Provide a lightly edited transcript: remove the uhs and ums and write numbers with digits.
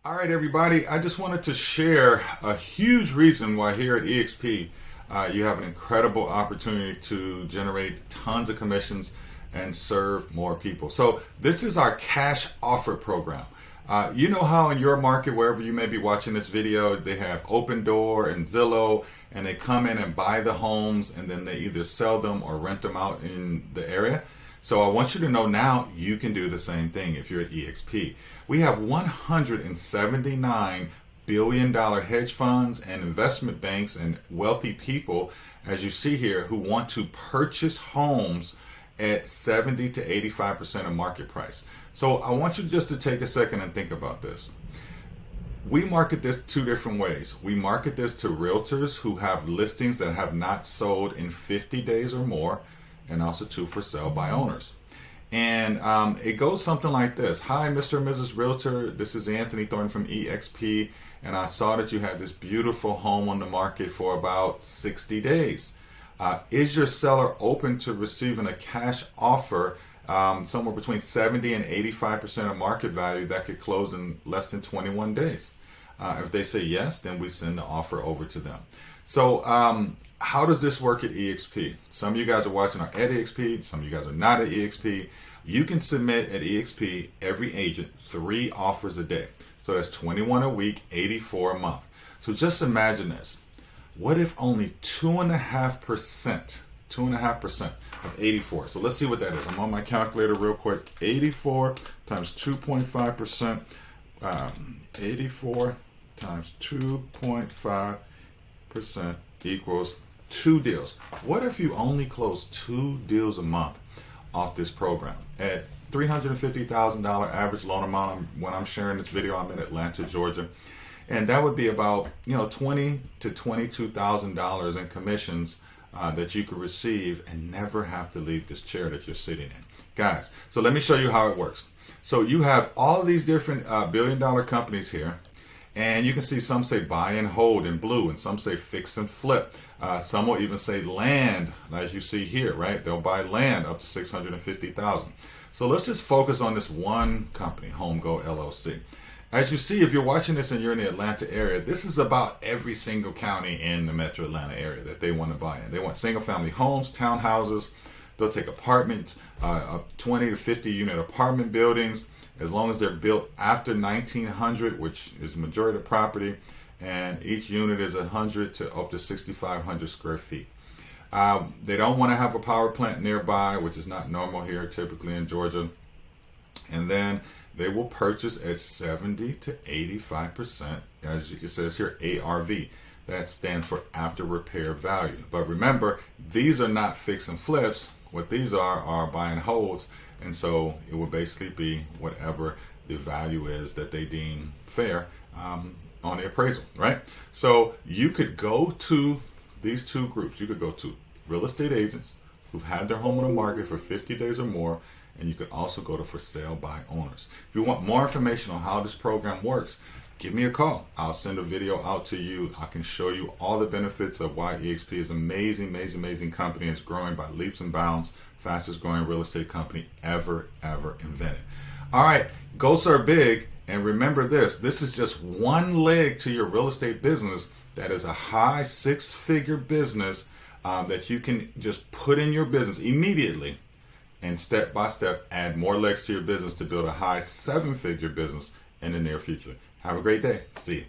All right, everybody, I just wanted to share a huge reason why here at EXP you have an incredible opportunity to generate tons of commissions and serve more people. So this is our cash offer program. You know how in your market, wherever you may be watching this video, they have Open Door and Zillow, and they come in and buy the homes and then they either sell them or rent them out in the area. So I want you to know now you can do the same thing if you're at EXP. We have $179 billion hedge funds and investment banks and wealthy people, as you see here, who want to purchase homes at 70 to 85% of market price. So I want you just to take a second and think about this. We market this two different ways. We market this to realtors who have listings that have not sold in 50 days or more, and also to for sale by owners. And it goes something like this. Hi, Mr. and Mrs. Realtor. This is Anthony Thornton from EXP, and I saw that you had this beautiful home on the market for about 60 days. Is your seller open to receiving a cash offer somewhere between 70 and 85% of market value that could close in less than 21 days? If they say yes, then we send the offer over to them. So how does this work at EXP? Some of you guys are watching are at EXP, some of you guys are not at EXP. You can submit at EXP, every agent, 3 offers a day. So that's 21 a week, 84 a month. So just imagine this. What if only 2.5% of 84? So let's see what that is. I'm on my calculator real quick. 84 times 2.5%. 84 times 2.5% equals 2 deals. What if you only close 2 deals a month off this program at $350,000 average loan amount? When I'm sharing this video, I'm in Atlanta, Georgia, and that would be about $20,000 to $22,000 in commissions that you could receive and never have to leave this chair that you're sitting in, guys. So let me show you how it works. So you have all of these different billion-dollar companies here. And you can see some say buy and hold in blue, and some say fix and flip. Some will even say land, as you see here, right? They'll buy land up to $650,000. So let's just focus on this one company, HomeGo LLC. As you see, if you're watching this and you're in the Atlanta area, this is about every single county in the metro Atlanta area that they want to buy in. They want single-family homes, townhouses. They'll take apartments, 20 to 50 unit apartment buildings, as long as they're built after 1900, which is the majority of the property, and each unit is 100 to up to 6,500 square feet. They don't want to have a power plant nearby, which is not normal here typically in Georgia. And then they will purchase at 70 to 85%, as it says here, ARV. That stands for after repair value. But remember, these are not fix and flips. What these are buy and holds. And so it will basically be whatever the value is that they deem fair on the appraisal, right? So you could go to these two groups. You could go to real estate agents who've had their home on the market for 50 days or more, and you could also go to for sale by owners. If you want more information on how this program works, give me a call. I'll send a video out to you. I can show you all the benefits of why EXP is an amazing, amazing, amazing company. It's growing by leaps and bounds. Fastest growing real estate company ever invented. All right, go serve big. And remember this is just one leg to your real estate business that is a high 6-figure business that you can just put in your business immediately and step by step add more legs to your business to build a high 7-figure business in the near future. Have a great day. See you.